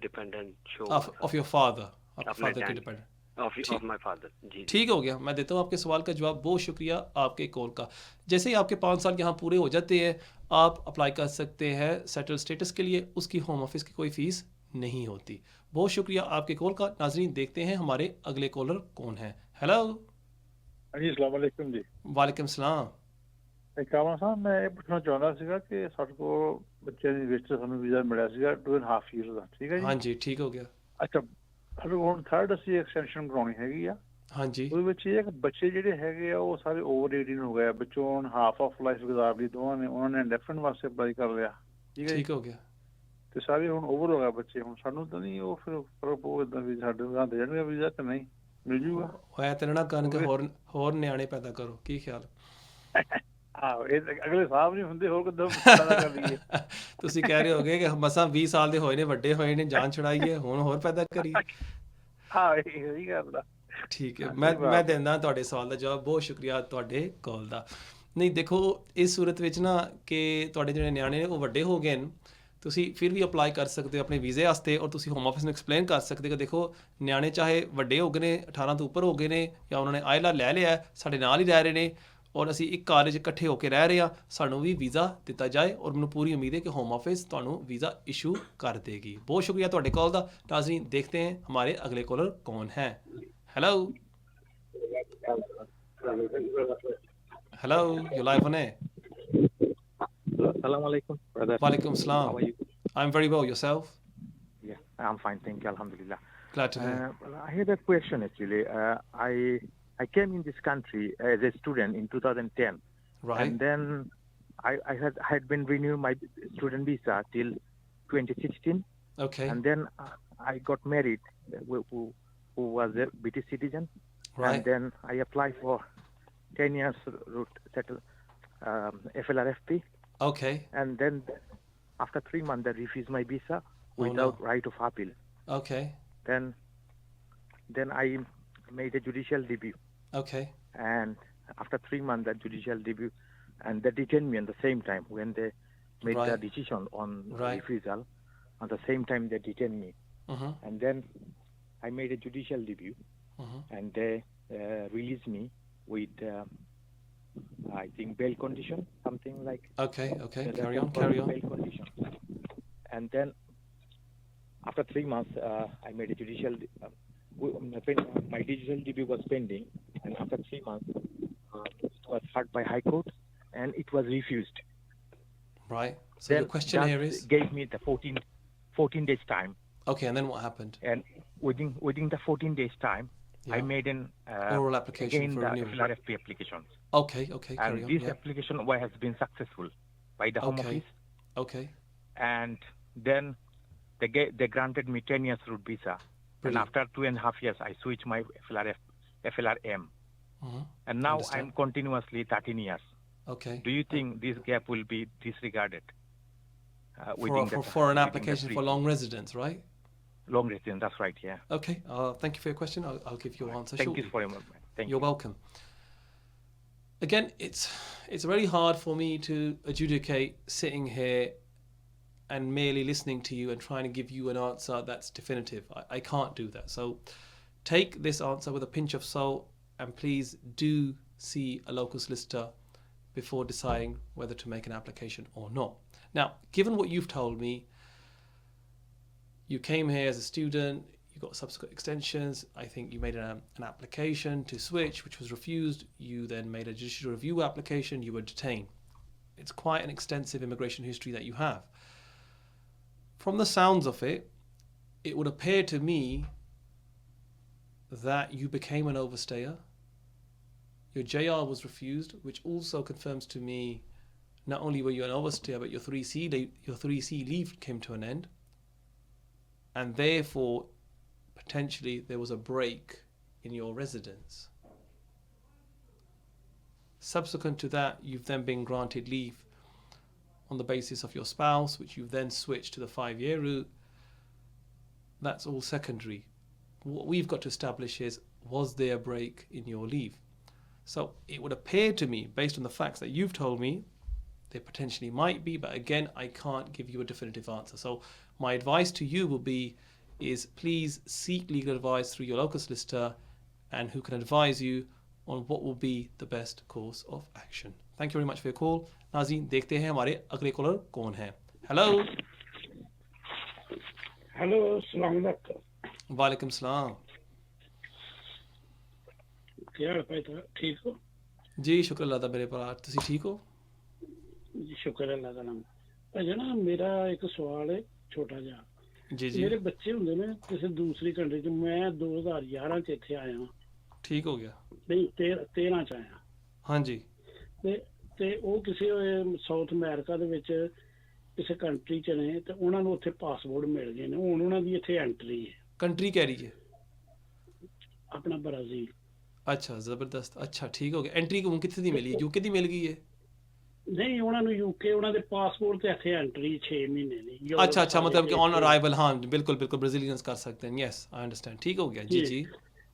dependent show of your father, आपके अपने फादर के dad. Dependent. of my father. जी ठीक हो गया, मैं देता हूँ आपके सवाल का जवाब। बहुत शुक्रिया आपके कॉल का। जैसे ही आपके 5 साल यहाँ पूरे हो जाते हैं, आप अप्लाई कर सकते हैं सेटल स्टेटस के लिए। उसकी होम ऑफिस की कोई फ़ीस नहीं होती। बहुत शुक्रिया आपके कॉल का। नाजरीन, देखते हैं हमारे अगले कॉलर कौन है। हेलो जी, अस्सलाम वालेकुम जी। वालेकुम सलाम। ਕਾਮਾ ਸਾਹਿਬ, ਮੈਂ ਇਹ ਪੁੱਛਣਾ ਚਾਹੁੰਦਾ ਸੀਗਾ ਕਿ ਸਾਡੇ ਕੋਲ ਬੱਚੇ ਦੀ ਵਿਜ਼ਟਰ ਸਾਨੂੰ ਵੀਜ਼ਾ ਮਿਲਿਆ ਸੀਗਾ 2.5 ਇਅਰ ਦਾ, ਠੀਕ ਹੈ ਜੀ। ਹਾਂਜੀ, ਠੀਕ ਹੋ ਗਿਆ। ਅੱਛਾ, ਸਾਡੇ ਕੋਲ ਹੁਣ ਥਰਡ ਅਸੀਂ ਐਕਸਟੈਂਸ਼ਨ ਕਰਾਉਣੀ ਹੈਗੀ ਆ। ਹਾਂਜੀ, ਉਹਦੇ ਵਿੱਚ ਇਹ ਹੈ ਕਿ ਬੱਚੇ ਜਿਹੜੇ ਹੈਗੇ ਆ ਉਹ ਸਾਰੇ ਓਵਰ 18 ਹੋ ਗਏ ਆ। ਬੱਚੋਂ ਹੁਣ ਹਾਫ ਆਫ ਲਾਈਫ ਗੁਜ਼ਾਰ ਲਈ ਦੋਵਾਂ ਨੇ, ਉਹਨਾਂ ਨੇ ਇੰਡੈਫੀਨਿਟ ਵਾਸਤੇ ਅਪਲਾਈ ਕਰ ਲਿਆ, ਠੀਕ ਹੈ ਜੀ। ਠੀਕ ਹੋ ਗਿਆ। ਤੇ ਸਾਰੇ ਹੁਣ ਓਵਰ ਹੋ ਗਏ ਬੱਚੇ। ਹੁਣ ਸਾਨੂੰ ਤਾਂ ਨਹੀਂ ਉਹ ਫਿਰ ਫਰਕ ਉਹ ਇਦਾਂ ਵੀ ਸਾਡੇ ਨਾਲ ਦੇ ਜਾਣਗੇ ਵੀਜ਼ਾ ਕਿ ਨਹੀਂ ਮਿਲ ਜੂਗਾ। ਹੋਇਆ ਤੇ ਨਾ ਕਰਨ ਕੇ ਹੋਰ ਨਿਆਣੇ ਪੈਦਾ ਕਰੋ, ਕੀ ਖਿਆਲ? ਆਹੋ, ਇਹ ਅਗਲੇ ਸਾਹਬ ਨਹੀਂ ਹੁੰਦੇ, ਹੋਰ ਕਿੱਦਾਂ ਪੈਦਾ ਕਰ ਲਈਏ। ਤੁਸੀਂ ਕਹਿ ਰਹੇ ਹੋਗੇ ਕਿ ਮਸਾਂ 20 ਸਾਲ ਦੇ ਹੋਏ ਨੇ, ਵੱਡੇ ਹੋਏ ਨੇ, ਜਾਨ ਛੁਡਾਈਏ, ਹੁਣ ਹੋਰ ਪੈਦਾ ਕਰੀਏ। ਹਾਂ, ਇਹੀ ਗੱਲ ਆ। ਠੀਕ ਹੈ, ਮੈਂ ਦਿੰਦਾ ਤੁਹਾਡੇ ਸਵਾਲ ਦਾ ਜਵਾਬ। ਬਹੁਤ ਸ਼ੁਕਰੀਆ ਤੁਹਾਡੇ ਕਾਲ ਦਾ। ਨਹੀਂ, ਦੇਖੋ, ਇਸ ਸੂਰਤ ਵਿੱਚ ਨਾ ਕਿ ਤੁਹਾਡੇ ਜਿਹੜੇ ਨਿਆਣੇ ਨੇ ਉਹ ਵੱਡੇ ਹੋ ਗਏ ਨੇ, ਤੁਸੀਂ ਫਿਰ ਵੀ ਅਪਲਾਈ ਕਰ ਸਕਦੇ ਹੋ ਆਪਣੇ ਵੀਜ਼ੇ ਵਾਸਤੇ। ਔਰ ਤੁਸੀਂ ਹੋਮ ਆਫਿਸ ਨੂੰ ਐਕਸਪਲੇਨ ਕਰ ਸਕਦੇ ਹੋ ਕਿ ਦੇਖੋ, ਨਿਆਣੇ ਚਾਹੇ ਵੱਡੇ ਹੋ ਗਏ ਨੇ, 18 ਤੋਂ ਉੱਪਰ ਹੋ ਗਏ ਨੇ, ਜਾਂ ਉਹਨਾਂ ਨੇ ILR ਲੈ ਲਿਆ, ਸਾਡੇ ਨਾਲ ਹੀ ਰਹਿ ਰਹੇ ਨੇ, ਔਰ ਅਸੀਂ ਇੱਕ ਘਰ 'ਚ ਇਕੱਠੇ ਹੋ ਕੇ ਰਹਿ ਰਹੇ ਹਾਂ, ਸਾਨੂੰ ਵੀ ਵੀਜ਼ਾ ਦਿੱਤਾ ਜਾਏ। ਔਰ ਮੈਨੂੰ ਪੂਰੀ ਉਮੀਦ ਹੈ ਕਿ ਹੋਮ ਆਫਿਸ ਤੁਹਾਨੂੰ ਵੀਜ਼ਾ ਇਸ਼ੂ ਕਰ ਦੇਗੀ। ਬਹੁਤ ਸ਼ੁਕਰੀਆ ਤੁਹਾਡੇ ਕਾਲ ਦਾ। नाज़रीन, देखते हैं हमारे अगले कॉलर कौन है। Hello hello, you live on air. Assalamu alaikum, brother. वालेकुम सलाम। How are you? I'm very well, yourself? Yeah, I'm fine, thank you, alhamdulillah. Glad to hear. I had a question actually. I came in this country as a student in 2010. Right. And then I had been renewing my student visa till 2016. Okay. And then I got married who was a British citizen. Right. And then I applied for 10 years route settle FLRFP. Okay. And then after 3 months they refused my visa without right of appeal. Okay. Then I made a judicial debut. Okay. And after 3 months that judicial debut, and they detained me on the same time when they made the decision on refusal. On the same time they detained me. And then I made a judicial debut. And they released me with I think bail condition, something like. Okay. Carry on. Bail condition. And then after 3 months I made a judicial my digital debut was pending, and after 3 months it was heard by High Court and it was refused. Right. So then your question here is gave me the 14 days time. Okay, and then what happened? And within the 14 days time, I made an oral application again for the renewal. FLRFP applications. Okay, carry And on. this application has been successful by the Home Office. Okay. And then they granted me 10 years route visa. Brilliant. And after 2.5 years, I switched my FLRM. And now Understand. I'm continuously 13 years. Okay. Do you think this gap will be disregarded? Within For an application for long residence, right? Long residence, that's right, yeah. Okay. Thank you for your question. I'll give you an answer Thank shortly. you for your moment. Thank You're welcome. Again, it's very hard for me to adjudicate sitting here and merely listening to you and trying to give you an answer that's definitive. I can't do that. So take this answer with a pinch of salt, and please do see a local solicitor before deciding whether to make an application or not. Now, given what you've told me, you came here as a student, you got subsequent extensions. I think you made an application to switch, which was refused. You then made a judicial review application. You were detained. It's quite an extensive immigration history that you have. From the sounds of it, it would appear to me that you became an overstayer. Your JR was refused, which also confirms to me not only were you an overstayer, but your 3C leave came to an end. And therefore, potentially, there was a break in your residence. Subsequent to that, you've then been granted leave on the basis of your spouse, which you've then switched to the 5-year route. That's all secondary. What we've got to establish is, was there a break in your leave? So it would appear to me, based on the facts that you've told me, there potentially might be, but again, I can't give you a definitive answer. So my advice to you will be, is please seek legal advice through your local solicitor and who can advise you on what will be the best course of action. Thank you very much for your call. नाज़रीन देखते हैं हमारे अगले कॉलर कौन है. हेलो. हेलो अस्सलाम वालेकुम. वालेकुम सलाम. क्या हाल है? ठीक हो? जी शुक्र अल्लाह दा मेरे भरा. तुसी ठीक हो? जी शुक्र अल्लाह दा. भाई ना मेरा एक सवाल है छोटा जिहा. जी जी. मेरे बच्चे ਹੁੰਦੇ ਨੇ ਕਿਸੇ ਦੂਸਰੀ ਕੰਟਰੀ ਚ. ਮੈਂ 2011 ਚ ਇੱਥੇ ਆਇਆ. ठीक हो गया. ਨਹੀਂ 13 ਚ ਆਇਆ. ਹਾਂਜੀ. ਤੇ ਉਹ ਕਿਸੇ ਸਾਊਥ ਅਮਰੀਕਾ ਦੇ ਵਿੱਚ ਕਿਸੇ ਕੰਟਰੀ ਚ ਨੇ ਤੇ ਉਹਨਾਂ ਨੂੰ ਉੱਥੇ ਪਾਸਪੋਰਟ ਮਿਲ ਗਏ ਨੇ. ਹੁਣ ਉਹਨਾਂ ਦੀ ਇੱਥੇ ਐਂਟਰੀ ਹੈ. कंट्री कह रही है ਆਪਣਾ ਬ੍ਰਾਜ਼ੀਲ. अच्छा ज़बरदस्त. अच्छा ठीक हो गया. एंट्री कितने दी मिली? यूके दी मिल गई है? ਨਹੀਂ ਉਹਨਾਂ ਨੂੰ ਯੂਕੇ ਉਹਨਾਂ ਦੇ ਪਾਸਪੋर्ट ਤੇ ਇੱਥੇ ਐਂਟਰੀ 6 ਮਹੀਨੇ ਦੀ. अच्छा मतलब कि ऑन अराइवल. हाँ बिल्कुल बिल्कुल ब्राजीलियंस कर सकते हैं. Yes I understand. ठीक हो गया. जी जी.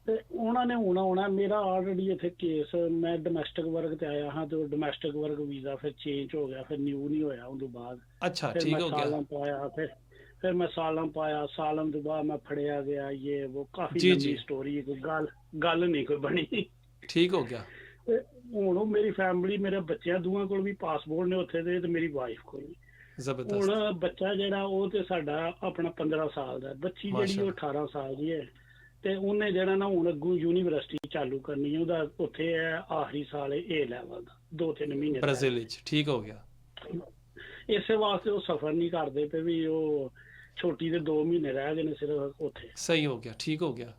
ਤੇ ਉਹਨਾਂ ਨੇ ਹੁਣ ਆਉਣਾ. ਮੇਰਾ ਆਲਰੇਡੀ ਇੱਥੇ ਕੇਸ, ਮੈਂ ਡੋਮੈਸਟਿਕ ਵਰਕ ਤੇ ਆਇਆ ਹਾਂ ਤੇ ਡੋਮੈਸਟਿਕ ਵਰਕ ਵੀਜ਼ਾ ਫਿਰ ਚੇਂਜ ਹੋ ਗਿਆ, ਫਿਰ ਨਿਊ ਨਹੀਂ ਹੋਇਆ ਉਸ ਤੋਂ ਬਾਅਦ. अच्छा ठीक हो गया. ਪਾਇਆ ਫਿਰ ਮੈਂ ਸਾਲਮ ਪਾਇਆ. ਸਾਲਮ ਤੋਂ ਬਾਅਦ ਮੈਂ ਫੜਿਆ ਗਿਆ. ਇਹ ਉਹ ਕਾਫੀ ਲੰਬੀ ਸਟੋਰੀ ਹੈ. ਕੋਈ ਗੱਲ ਨਹੀਂ ਕੋਈ ਬਣੀ. ਠੀਕ ਹੋ ਗਿਆ. ਹੁਣ ਉਹ ਮੇਰੀ ਫੈਮਿਲੀ, ਮੇਰੇ ਬੱਚਿਆਂ ਦੋਵਾਂ ਕੋਲ ਵੀ ਪਾਸਪੋਰਟ ਨੇ ਉੱਥੇ ਦੇ ਤੇ ਮੇਰੀ ਵਾਈਫ ਕੋਲ ਵੀ. ਜ਼ਬਰਦਸਤ. ਹੁਣ ਬੱਚਾ ਜਿਹੜਾ ਉਹ ਤੇ ਸਾਡਾ ਆਪਣਾ 15 ਸਾਲ ਦਾ. ਬੱਚੀ ਜਿਹੜੀ ਉਹ 18 ਸਾਲ ਦੀ ਹੈ ਤੇ ਉਹਨੇ ਜਿਹੜਾ ਨਾ ਹੁਣ ਅੱਗੋਂ ਯੂਨੀਵਰਸਿਟੀ ਚਾਲੂ ਕਰਨੀ ਹੈ. ਉਹਦਾ ਉੱਥੇ ਹੈ ਆਖਰੀ ਸਾਲ ਹੈ A ਲੈਵਲ ਦਾ. 2-3 ਮਹੀਨੇ ਬ੍ਰਾਜ਼ੀਲ ਵਿੱਚ. ਠੀਕ ਹੋ ਗਿਆ. ਇਸੇ ਵਾਸਤੇ ਉਹ ਸਫਰ ਨਹੀਂ ਕਰਦੇ ਪਏ ਵੀ ਉਹ ਛੋਟੀ ਦੇ 2 ਮਹੀਨੇ ਰਹਿ ਗਏ ਨੇ ਸਿਰਫ ਉੱਥੇ. ਸਹੀ ਹੋ ਗਿਆ. ਠੀਕ ਹੋ ਗਿਆ.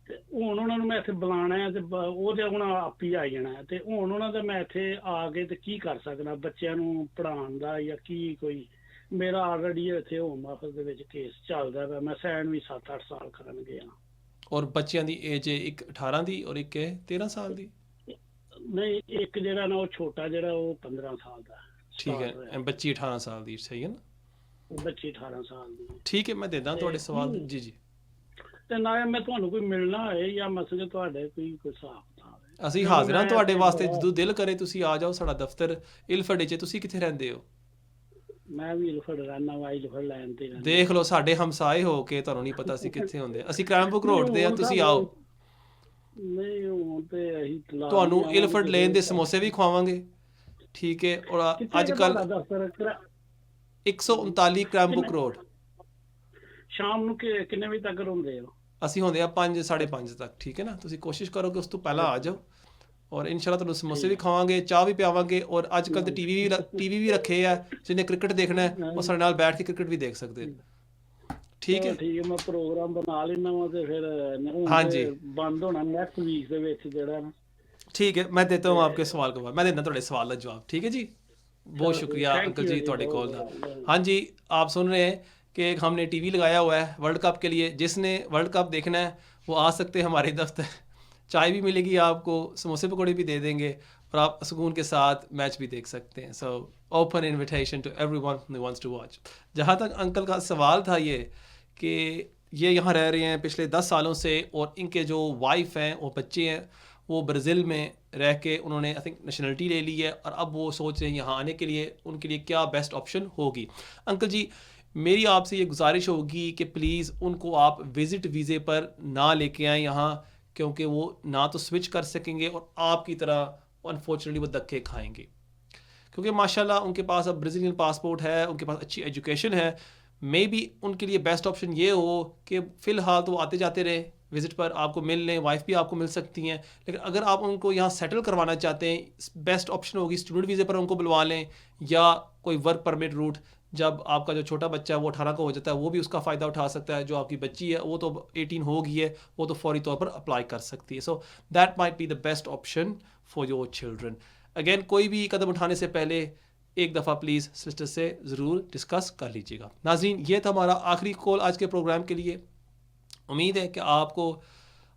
ਤੇ ਹੁਣ ਉਹਨਾਂ ਨੂੰ ਮੈਂ ਇੱਥੇ ਬੁਲਾਣਾ ਹੈ ਤੇ ਉਹ ਤੇ ਹੁਣ ਆਪ ਹੀ ਆ ਜਾਣਾ ਤੇ ਹੁਣ ਉਹਨਾਂ ਦਾ ਮੈਂ ਇੱਥੇ ਆ ਕੇ ਤੇ ਕੀ ਕਰ ਸਕਦਾ ਬੱਚਿਆਂ ਨੂੰ ਪੜ੍ਹਾਉਣ ਦਾ ਜਾਂ ਕੀ ਕੋਈ. ਮੇਰਾ ਆਲਰੇਡੀ ਇੱਥੇ ਹੋਮ ਆਫਿਸ ਦੇ ਵਿੱਚ ਕੇਸ ਚੱਲਦਾ ਪਿਆ. ਮੈਂ ਸੈਨ ਵੀ 7-8 ਸਾਲ ਕਰਨ ਗਿਆ. ਔਰ ਬੱਚਿਆਂ ਦੀ ਏਜ ਇੱਕ 18 ਦੀ ਔਰ ਇੱਕ 13 ਸਾਲ ਦੀ. ਨਹੀਂ ਇੱਕ ਜਿਹੜਾ ਨਾ ਉਹ ਛੋਟਾ ਜਿਹੜਾ ਉਹ 15 ਸਾਲ ਦਾ. ਠੀਕ ਹੈ. ਬੱਚੀ 18 ਸਾਲ ਦੀ. ਸਹੀ ਹੈ ਨਾ? ਬੱਚੀ 18 ਸਾਲ ਦੀ. ਠੀਕ ਹੈ ਮੈਂ ਦੇ ਦਾਂ ਤੁਹਾਡੇ ਸਵਾਲ. ਜੀ ਜੀ. ਤੇ ਨਾ ਮੈਂ ਤੁਹਾਨੂੰ ਕੋਈ ਮਿਲਣਾ ਹੋਏ ਜਾਂ ਮਸਲੇ ਤੁਹਾਡੇ ਕੋਈ ਹਿਸਾਬ ਕਿਤਾਬ. ਅਸੀਂ ਹਾਜ਼ਰ ਹਾਂ ਤੁਹਾਡੇ ਵਾਸਤੇ. ਜਦੋਂ ਦਿਲ ਕਰੇ ਤੁਸੀਂ ਆ ਜਾਓ. ਸਾਡਾ ਦਫ਼ਤਰ ਇਲਫਰਡ 'ਚ. ਤੁਸੀਂ ਕਿੱਥੇ ਰਹਿੰਦੇ ਹੋ? ਮੈਂ ਵੀ ਇਲਫਰਡ ਰਹਿਣਾ ਵਾ. ਇਲਫਰਡ ਲਾਈਨ ਤੇ ਰਹਿੰਦਾ. ਦੇਖ ਲਓ ਸਾਡੇ ਹਮਸਾਏ ਹੋ ਕੇ ਤੁਹਾਨੂੰ ਨਹੀਂ ਪਤਾ ਸੀ ਕਿੱਥੇ ਹੁੰਦੇ. ਅਸੀਂ ਕ੍ਰਾਈਮਬੁੱਕ ਰੋਡ ਤੇ ਆ. ਤੁਸੀਂ ਆਓ. ਨਹੀਂ ਹੁਣ ਤੇ ਅਸੀਂ ਤੁਹਾਨੂੰ ਇਲਫਰਡ ਲੇਨ ਦੇ ਸਮੋਸੇ ਵੀ ਖਵਾਵਾਂਗੇ. ਠੀਕ ਹੈ. ਔਰ ਅੱਜ ਕੱਲ 139 ਕ੍ਰਾਈਮਬੁੱਕ ਰੋਡ. ਸ਼ਾਮ ਨੂੰ ਕਿੰਨੇ ਵਜੇ ਤੱਕ ਹੁੰਦੇ ਹੋ? ਅਸੀਂ ਹੁੰਦੇ ਆ 5-5:30 ਤੱਕ. ਠੀਕ ਹੈ ਨਾ? ਤੁਸੀਂ ਕੋਸ਼ਿਸ਼ ਕਰੋ ਕਿ ਉਸ ਤੋਂ ਪਹਿਲਾਂ ਆ ਜਾਓ ਔਰ ਇਨਸ਼ਾਅੱਲਾ ਤੁਹਾਨੂੰ ਸਮੋਸੇ ਵੀ ਖਵਾਵਾਂਗੇ, ਚਾਹ ਵੀ ਪਿਆਵਾਂਗੇ. ਔਰ ਅੱਜ ਕੱਲ ਤੇ ਟੀਵੀ ਵੀ ਰੱਖੇ ਆ. ਜਿਹਨੇ ਕ੍ਰਿਕਟ ਦੇਖਣਾ ਹੈ ਉਹ ਸਾਡੇ ਨਾਲ ਬੈਠ ਕੇ ਕ੍ਰਿਕਟ ਵੀ ਦੇਖ ਸਕਦੇ ਨੇ. ठीक है ठीक है मैं प्रोग्राम बना लेना वा ते फिर हाँ जी बंद होना नेक्स्ट वीक दे विच जेड़ा ठीक है मैं देता हूँ आपके सवाल का मैं देना थोड़े सवाल का जवाब. ठीक है जी बहुत शुक्रिया अंकल जी थोड़े कॉल का. हाँ जी आप सुन रहे हैं कि हमने टीवी लगाया हुआ है वर्ल्ड कप के लिए. जिसने वर्ल्ड कप देखना है वो आ सकते हैं हमारे दफ्तर. चाय भी मिलेगी आपको, समोसे पकौड़े भी दे देंगे और आप सुकून के साथ मैच भी देख सकते हैं. So open invitation to everyone who wants to watch. जहाँ तक अंकल का सवाल था ये कि ये यहाँ रह रहे हैं पिछले 10 सालों से और इनके जो वाइफ हैं और बच्चे हैं वो ब्राज़ील में रह के उन्होंने आई थिंक नेशनलिटी ले ली है और अब वो सोच रहे हैं यहाँ आने के लिए उनके लिए क्या बेस्ट ऑप्शन होगी. अंकल जी मेरी आपसे ये गुजारिश होगी कि प्लीज़ उनको आप विज़िट वीज़े पर ना लेके आएँ यहाँ, क्योंकि वो ना तो स्विच कर सकेंगे और आपकी तरह अनफॉर्चुनेटली वो धक्के खाएंगे. क्योंकि माशाल्लाह उनके पास अब ब्राज़ीलियन पासपोर्ट है, उनके पास अच्छी एजुकेशन है. मे बी उनके लिए बेस्ट ऑप्शन ये हो कि फ़िलहाल तो वो आते जाते रहे विज़िट पर, आपको मिल लें, वाइफ भी आपको मिल सकती हैं. लेकिन अगर आप उनको यहाँ सेटल करवाना चाहते हैं बेस्ट ऑप्शन होगी स्टूडेंट वीज़े पर उनको बुलवा लें या कोई वर्क परमिट रूट. जब आपका जो छोटा बच्चा है वो 18 का हो जाता है वो भी उसका फ़ायदा उठा सकता है. जो आपकी बच्ची है वो तो 18 हो गई है वो तो फौरी तौर पर अप्लाई कर सकती है. So that might be the best option for your children. Again कोई भी कदम उठाने से पहले एक दफ़ा प्लीज़ सिस्टर से ज़रूर डिस्कस कर लीजिएगा. नाज़रीन ये था हमारा आखिरी कॉल आज के प्रोग्राम के लिए. उम्मीद है कि आपको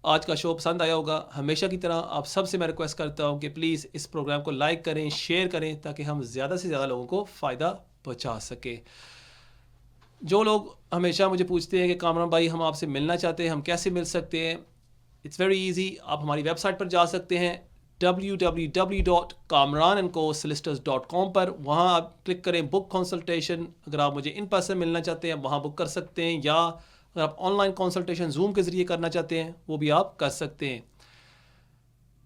आज का शो पसंद आया होगा. हमेशा की तरह आप सबसे मैं रिक्वेस्ट करता हूँ कि प्लीज़ इस प्रोग्राम को लाइक करें, शेयर करें ताकि हम ज़्यादा से ज़्यादा लोगों को फ़ायदा पहुँचा सकें. जो लोग हमेशा मुझे पूछते हैं कि कामरान भाई हम आपसे मिलना चाहते हैं, हम कैसे मिल सकते हैं? It's very easy. आप हमारी वेबसाइट पर जा सकते हैं www.kamranandcosolicitors.com पर. वहाँ आप क्लिक करें बुक कंसल्टेशन. अगर आप मुझे इन पर्सन मिलना चाहते हैं वहाँ बुक कर सकते हैं या अगर आप ऑनलाइन कंसल्टेशन जूम के ज़रिए करना चाहते हैं वो भी आप कर सकते हैं।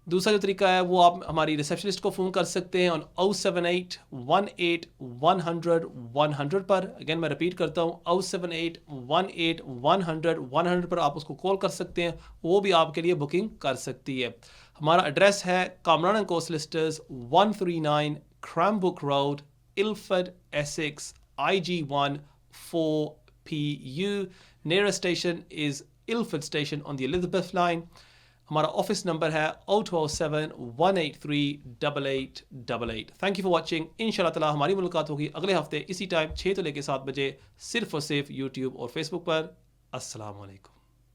दूसरा जो तरीका है वो आप हमारी रिसेप्शनिस्ट को फ़ोन कर सकते हैं ऑन 07818 100 पर। अगेन मैं रिपीट करता हूँ 07818 पर आप उसको कॉल कर सकते हैं, वो भी आपके लिए बुकिंग कर सकती है। हमारा एड्रेस है Kamran and co solicitors 139 Cranbrook road, Ilford, Essex, IG1 4PU। Nearest station is Ilford Station on the Elizabeth line. हमारा ऑफिस नंबर है 0207 183 8888। Thank you for watching. इंशाल्लाह ताला हमारी मुलाकात होगी अगले हफ्ते इसी टाइम 6 से लेकर 7 बजे सिर्फ और सिर्फ यूट्यूब और फेसबुक पर। अस्सलाम वालेकुम।